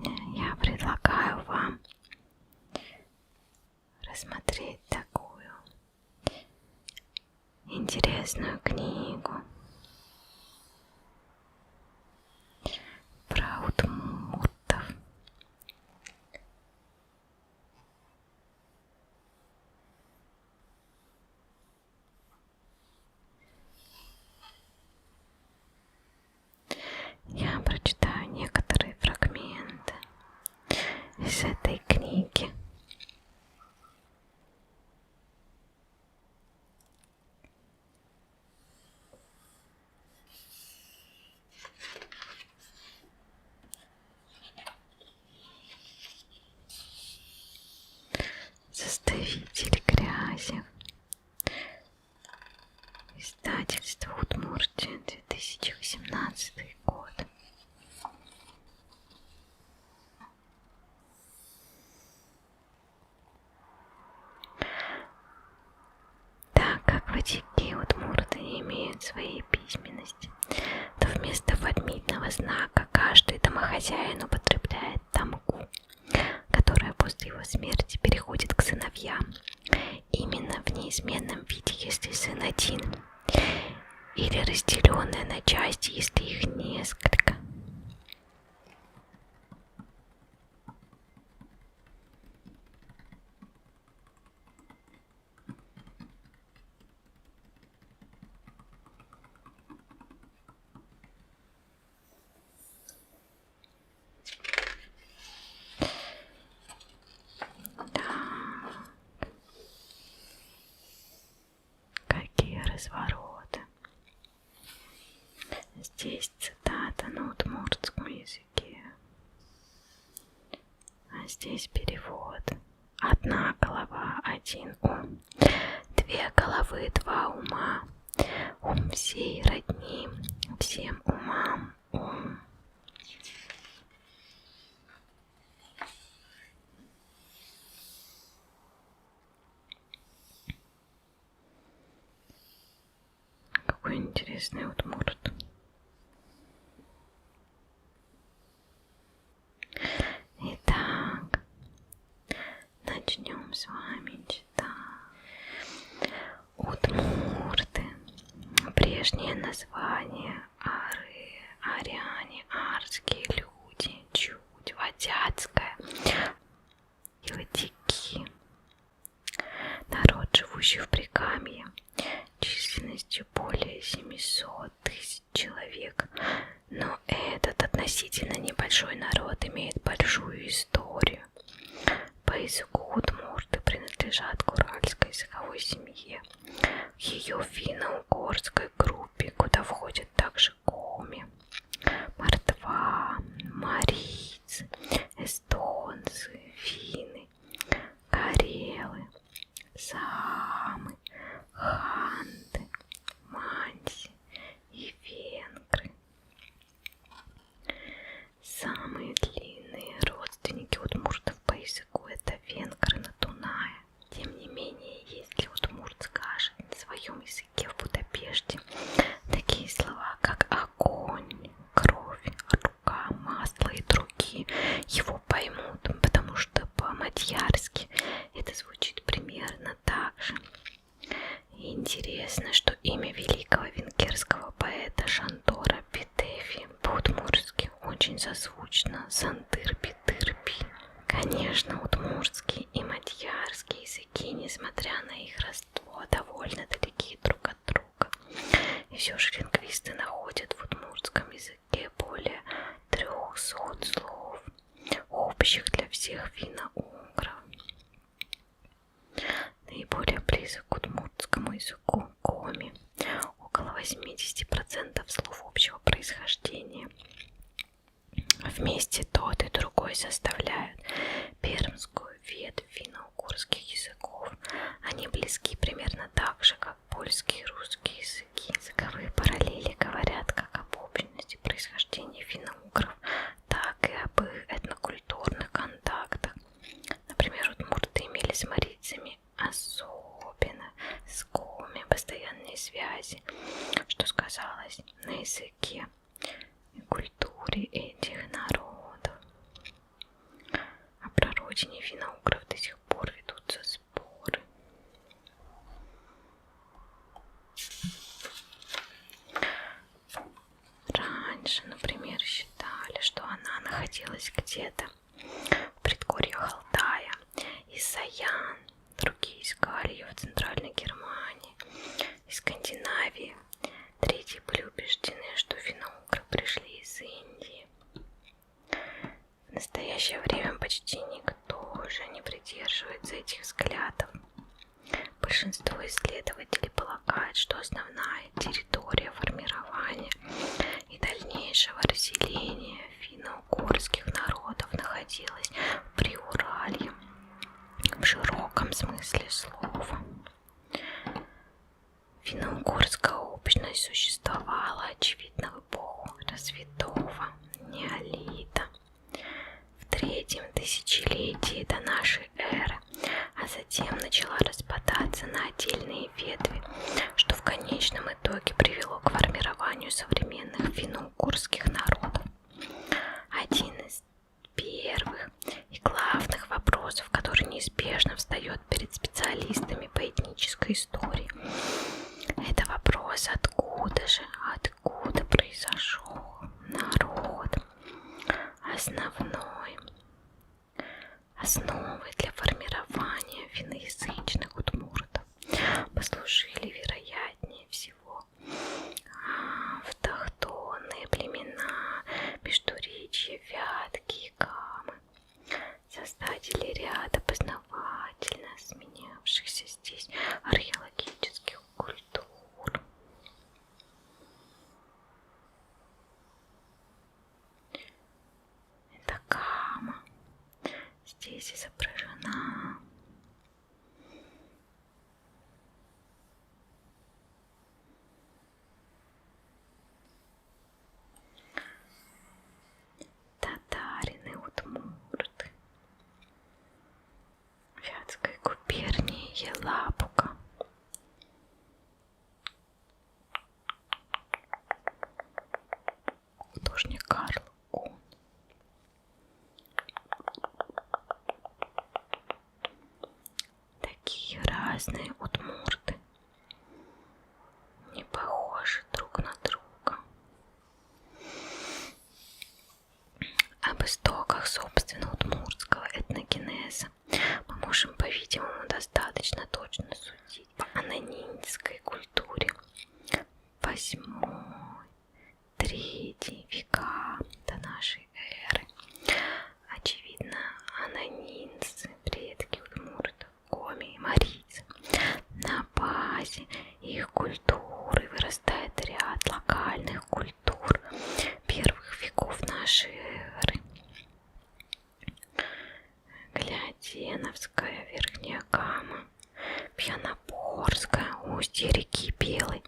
Сегодня я предлагаю вам рассмотреть такую интересную книгу про удмуртов. Я прочитаю некоторые фрагменты из этой книги. Составитель Грязев. Издательство Удмуртия, 2018 год. Так как в Очаге удмурты не имеют своей письменности, то вместо фамильного знака каждый домохозяин употребляет тамгу, которая после его смерти переходит к сыновьям. Именно в неизменном виде, если сын один, или разделенные на части, если их несколько. Какие развороты. Здесь цитата на удмуртском языке. А здесь перевод. Одна голова, один ум. Две головы, два ума. Ум всей родни, всем умам ум. Какой интересный удмурт. Итак, начнем с вами читать. Удмурты. Прежнее название ары, аряне, арские люди, чуть, ватяцкая, юдики. Народ, живущий в Прикамье, численностью более 700 тысяч человек. Но этот относительно небольшой народ имеет большую историю. По языку удмурты принадлежат к уральской языковой семье, к ее финно-угорской группе, куда входят также коми, мордва, марийцы, эстонцы, финны, карелы, саамы, ханты, манси и венгры. Самые длинные родственники удмуртов по языку — это венгры на Дунае. Тем не менее, если удмурт скажет на своем языке в Будапеште такие слова, как огонь, кровь, рука, масло и другие, его поймут, потому что по-мадьярски это звучит примерно так же. И интересно, что имя великого венгерского поэта Шандора Петефи по-удмуртски очень созвучно Сандыр-Петырпи. Конечно, удмуртский и мадьярский языки, несмотря на их родство, довольно далеки друг от друга. И все же лингвисты находят в удмуртском языке более 300 слов, общих для всех финно-угров. Наиболее близок к удмуртскому языку коми, около 80% слов общего происхождения. Вместе тот и другой составляют пермскую ветвь финно-угорских языков. Они близки примерно так же, как польский и русский языки. Языковые параллели говорят как об общности происхождения финно-угров, так и об их этнокультурных контактах. Например, удмурты имели с марийцами, особенно с коми, постоянные связи, что сказалось на языке и культуре этих народов. родине финно-угров до сих пор ведутся споры. Раньше, например, считали, что она находилась где-то в предгорьях Алтая и Саян. Другие искали ее в Центральной Германии и Скандинавии. Третьи были убеждены, что финно-угры пришли из Индии. В настоящее время почти никто уже не придерживается этих взглядов. Большинство исследователей полагает, что основная территория формирования и дальнейшего расселения финно-угорских народов находилась в Приуралье в широком смысле слова. Финно-угорская общность существовала, очевидно, в эпоху развитого неолита, в третьем тысячелетии до нашей эры, а затем начала распадаться на отдельные ветви, что в конечном итоге привело к формированию современных финно-угорских народов. Один из первых и главных вопросов, который неизбежно встает перед специалистами по этнической истории, это вопрос, откуда произошел народ. Основой для формирования финноязычных удмуртов послужили, вероятнее всего, автохтонные племена Междуречья, Вятки и Камы, создатели ряда познавательно сменявшихся здесь археологических культур. Это Кама. Здесь изображена татарины, удмурты Вятской губернии Елабуга. Художник Карл Кун. Такие разные удмурты, не похожи друг на друга. Об истоках, собственно, удмуртского этногенеза мы можем, по-видимому, достаточно точно судить по аннонинской культуре 8-3 века до нашей эры. Очевидно, аннонинцы, предки удмуртов, коми и марийцы. На базе их культуры вырастает ряд локальных культур первых веков нашей эры. Гляденовская, Верхняя Кама, Пьянопорская, устье реки Белой.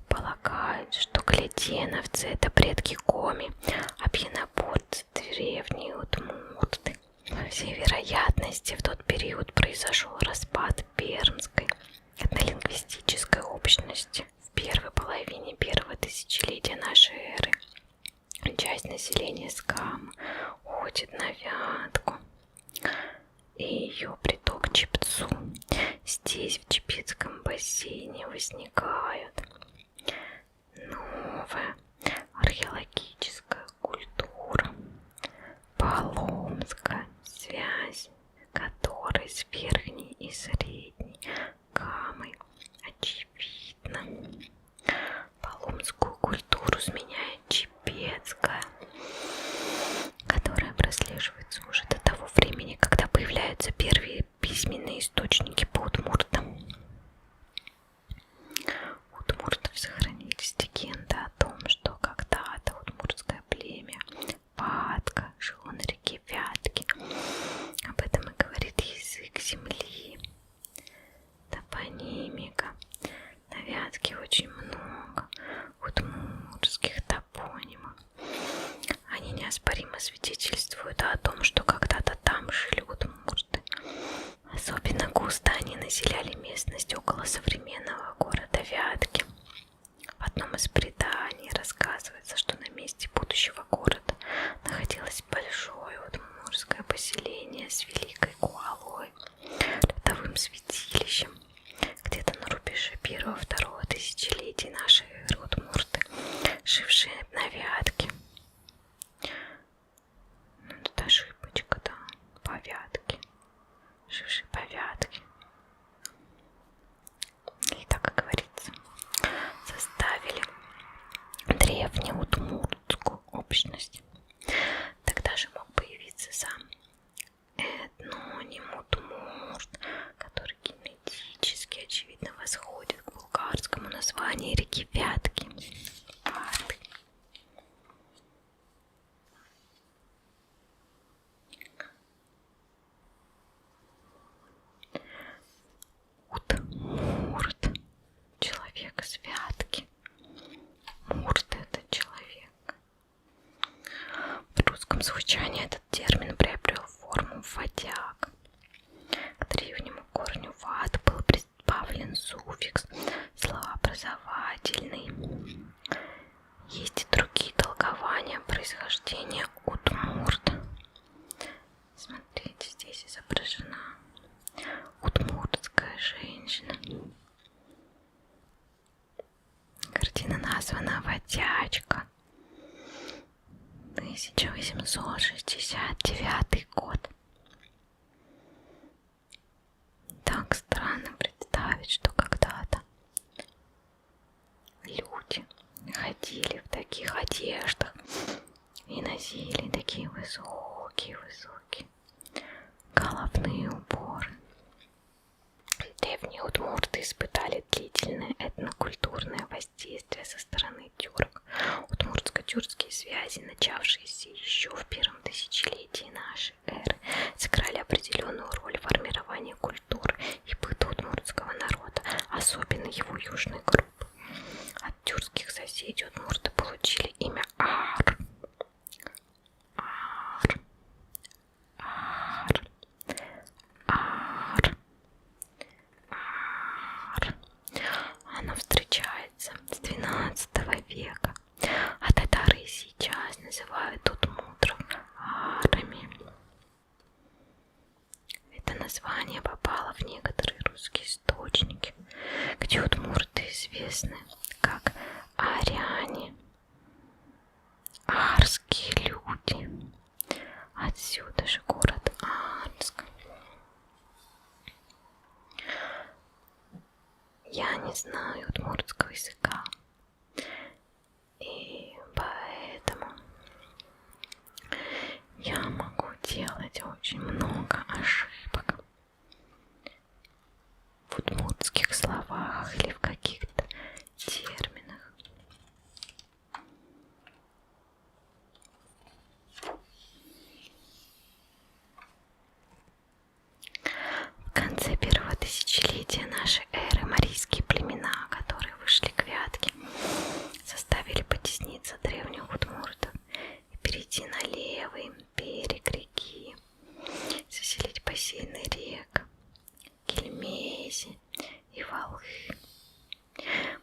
Полагают, что гляденовцы — это предки коми, а пьянопорцы — древние удмурты. По всей вероятности, в тот период произошел распад пермской этнолингвистической общности. В первой половине первого тысячелетия нашей эры часть населения Скам уходит на Вятку и ее приток Чепцу. Здесь, в Чепецком бассейне, возникает новая археологическая культура, паломская, связь которой с Верхней и Средней Камой очевидна. Паломскую культуру сменяет чепецкая, которая прослеживается уже до того времени, когда появляются первые письменные источники по удмуртам. У удмуртов сохранились легенды о том, что когда-то удмуртское племя Ватка жило на реке Вятки. Об этом и говорит язык земли. Топонимика. На Вятке очень много удмуртских топонимов. Они неоспоримо свидетельствуют о том, что когда-то там жили удмурты. Особенно густо они древний Удмурт, который генетически, очевидно, восходит к булгарскому названию реки Вятки. Удмурт. Человек из Вятки. Мурт — это человек. В русском звучании этот термин приобрел форму водяг. К древнему корню вад был прибавлен суффикс словообразовательный. Есть и другие толкования происхождения удмурта. Смотрите, здесь изображена удмуртская женщина. Картина названа «Водячка». 1869 год. Так странно представить, что когда-то люди ходили в таких одеждах и носили такие высокие головные уборы. Древние удмурты испытали длительное этнокультурное воздействие со стороны тюрок. Удмуртско-тюркские связи, начавшиеся еще в первом тысячелетии нашей эры, сыграли определенную роль в формировании культуры и быта удмуртского народа, особенно его южной группы. От тюркских соседей удмурты получили имя Ар. Оно встречается с XII века, а татары сейчас называют удмуртов арами. Это название попало в некоторые русские источники, где удмурты известны как аряне, арские люди. Отсюда же город Арск. Я не знаю удмуртского языка, и поэтому я могу делать очень много ошибок в удмуртских словах или в каких-то терминах. В конце первого тысячелетия нашей эры марийские племена, которые вышли к Вятке, заставили потесниться древних удмуртов и перейти на левый берег реки, заселить бассейны рек Кельмези и Волхы.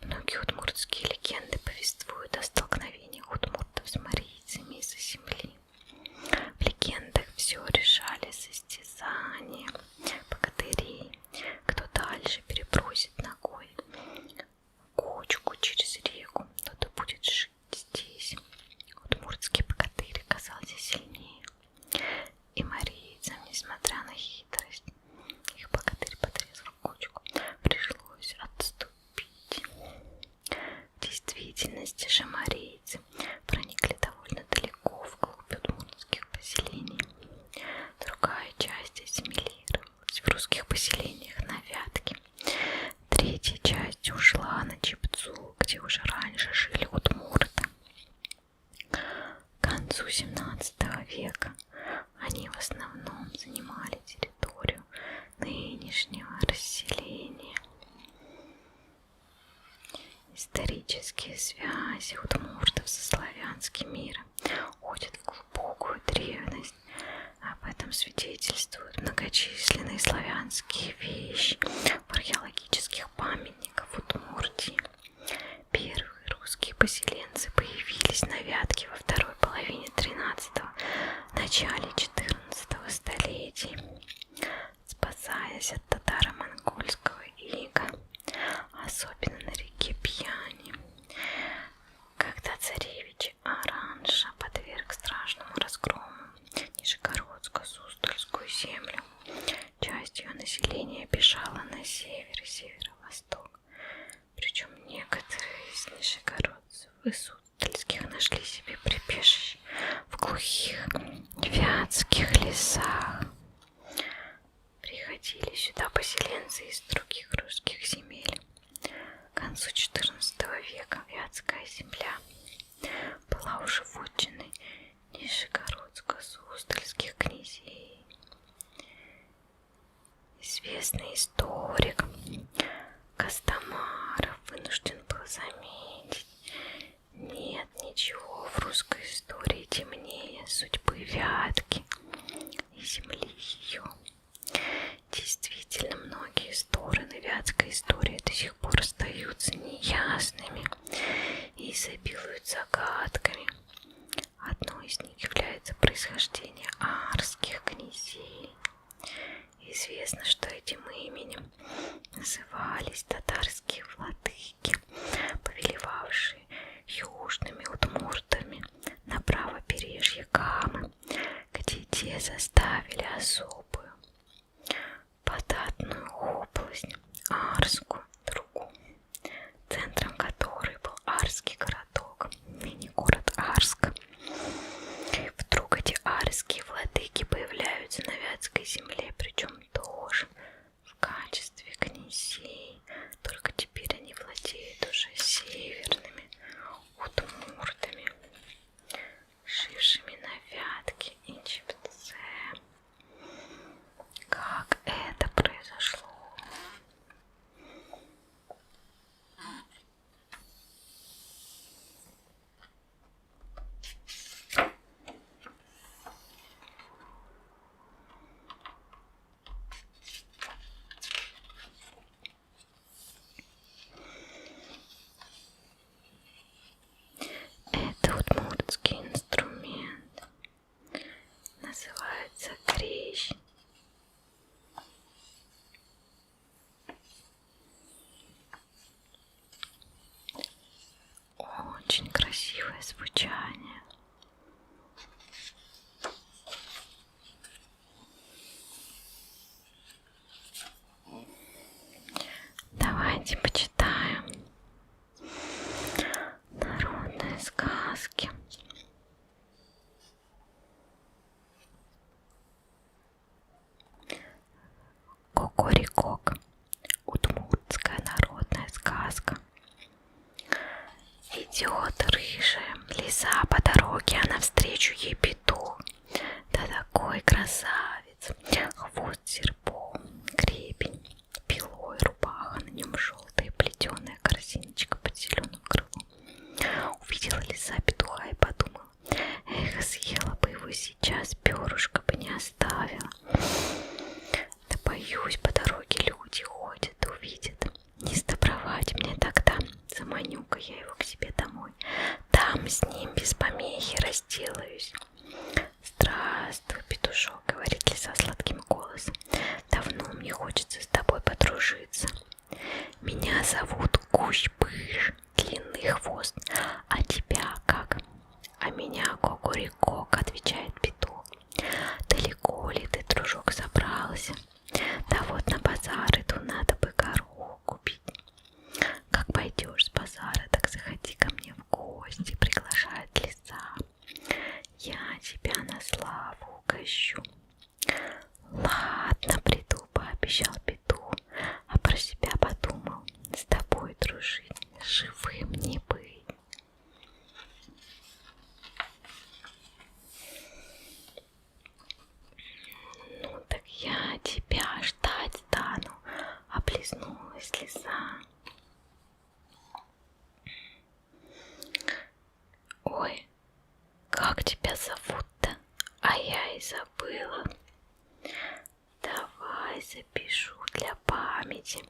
Многие удмуртские легенды повествуют о столкновениях удмуртов с марийцами из-за земли. В легендах все решали состязания богатырей, кто дальше перебросит ногой кочку через реку, тот и будет жить здесь. Удмуртский богатырь оказался сильнее, и марийцам, несмотря на хитрость, их богатырь подрезал кочку, пришлось отступить. В действительности же марийцы проникли довольно далеко вглубь удмуртских поселений. Другая часть ассимилировалась в русских поселениях на Вятке. Третья часть ушла на Чепцу, где уже раньше жили удмурты. К концу 17 века они в основном занимали территорию нынешнего расселения. Исторические связи удмуртов со славянским миром уходят в глубокую древность. Об этом свидетельствуют многочисленные славянские вещи в археологических памятниках Удмуртии. Первые русские поселенцы появились на Вятке во второй половине 13-го, начале 14-го столетий, спасаясь от татаро-монгольского ига, особенно на реке Пьяни, когда царевич Аранша подверг страшному разгрому Нижегородско-Суздальскую землю. Часть ее населения бежала на север и северо-восток, причем некоторые из нижегородцев и суздальских нашли себе прибежище в глухих вятских лесах. Известный историк Костомаров вынужден был заметить: нет ничего в русской истории темнее судьбы Вятки и земли ее. Действительно, многие стороны вятской истории до сих пор остаются неясными и изобилуют загадками. Одной из них является происхождение арских князей. Известно, что этим именем назывались татарские владыки, повелевавшие южными удмуртами на правобережье Камы, где те заставили особую податную область Арскую Другу, центром которой был Арский городок, ныне город Арск. Вдруг эти арские владыки появляются на Вятской земле, причем тоже в качестве князей, только теперь они владеют уже северными удмуртами, жившими на Вятке и Чепце. Как это произошло? Это удмуртский инструмент, называется крещ. Очень красивое звучание. Давайте почитаем народные сказки. Кокорикок. Удмуртская народная сказка. Идет рыжая лиса по дороге, а навстречу ей петух. Да такой красавец, хвост серпом, гребень пилой, рубаха на нем желтая, плетеная корзиночка под зеленым крылом. Увидела лиса петуха и подумала: эх, съела бы его сейчас, перышко бы не оставила. Да боюсь, по дороге люди ходят, увидят. Не сдобровать мне тогда, заманю-ка я его к себе домой. Там с ним без помехи разделаюсь. Здравствуй, петушок, говорит лиса сладким голосом. Давно мне хочется с тобой подружиться. Меня зовут Кущ-Пыш, длинный хвост. А тебя как? А меня Кокорикок, отвечает петух. Далеко ли ты, дружок, собрался? Да вот на базар иду, надо бы гороху купить. Как пойдешь с базара, так заходи ко мне в гости, приглашает лиса. Я тебя на славу угощу. Ладно, приду, пообещал петух, а про себя подумал: с тобой дружить, живым не быть. Ну так я тебя ждать стану, облизнулась лиса. Ой, как тебя зовут-то? А я и забыла. Давай запишу для памяти.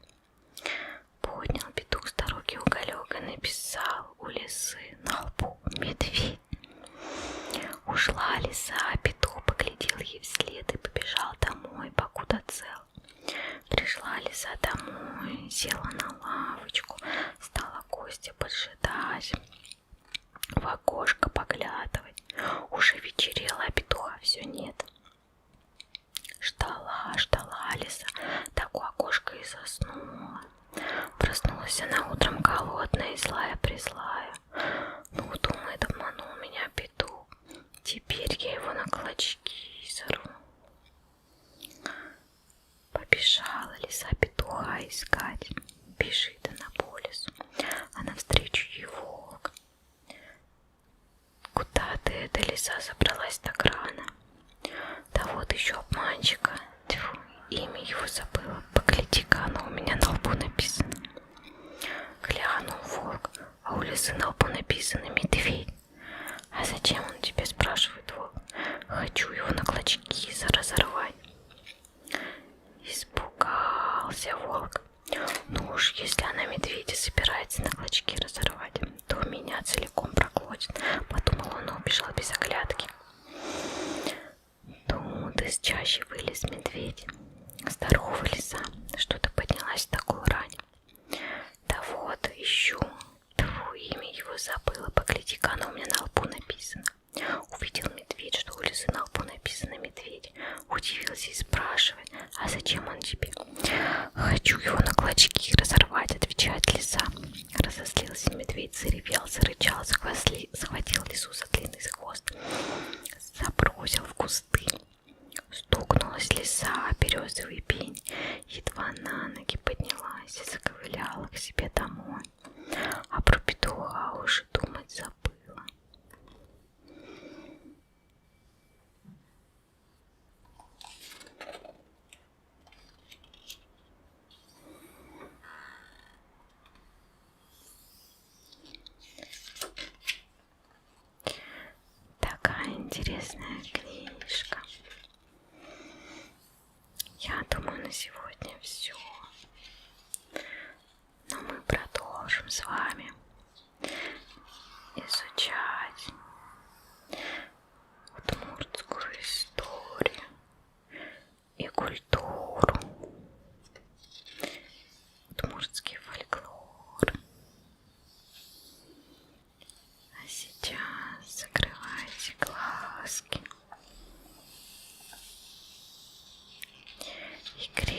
Поднял петух с дороги уголек и написал у лисы на лбу: медведь. Ушла лиса, а петух поглядел ей вслед и побежал домой, покуда цел. Пришла лиса домой, села на лавочку, стала гостя поджидать, в окошко поглядывать. Уже вечерело, а петуха все нет. Ждала лиса, так у окошка и заснула. Проснулась она утром голодная и злая-призлая. Ну, думает, обманул меня петух. Теперь я его на клочки сорву. Побежала лиса петуха искать. Бежит она по лесу, а навстречу ей волк. Куда ты, эта лиса, забралась так рано? Да вот еще обманщика. Тьфу, имя его забыла. Погляди-ка, оно у меня на лбу написано. Глянул волк, а у лисы на лбу написано медведь. А зачем он тебе, спрашивает волк? Хочу его на клочки разорвать. Испугался волк. Ну уж, если она медведя собирается на клочки разорвать, то меня целиком проглотит. Подумал он и убежал без оглядки. Тут из чащи вылез медведь. Здорово, лиса, что-то поднялась в такую рань. Да вот, ищу. Твое имя его забыла. Погляди-ка, оно у меня на лбу написано. Увидел медведь, что у лисы на лбу написано медведь. Удивился и спрашивает, а зачем он тебе? Хочу его на клочки разорвать, отвечает лиса. Разозлился медведь, заревел, зарычал, схватил лису за длинный хвост, забросил в кусты. Стукнулась лиса о березовый пень, едва на ноги поднялась и заковыляла к себе домой. А про петуха уже думать забыла. Такая интересная книжка. Я думаю, на сегодня все. Но мы продолжим с вами изучать удмуртскую историю и культуру, удмуртский фольклор. А сейчас закрывайте глазки и крепко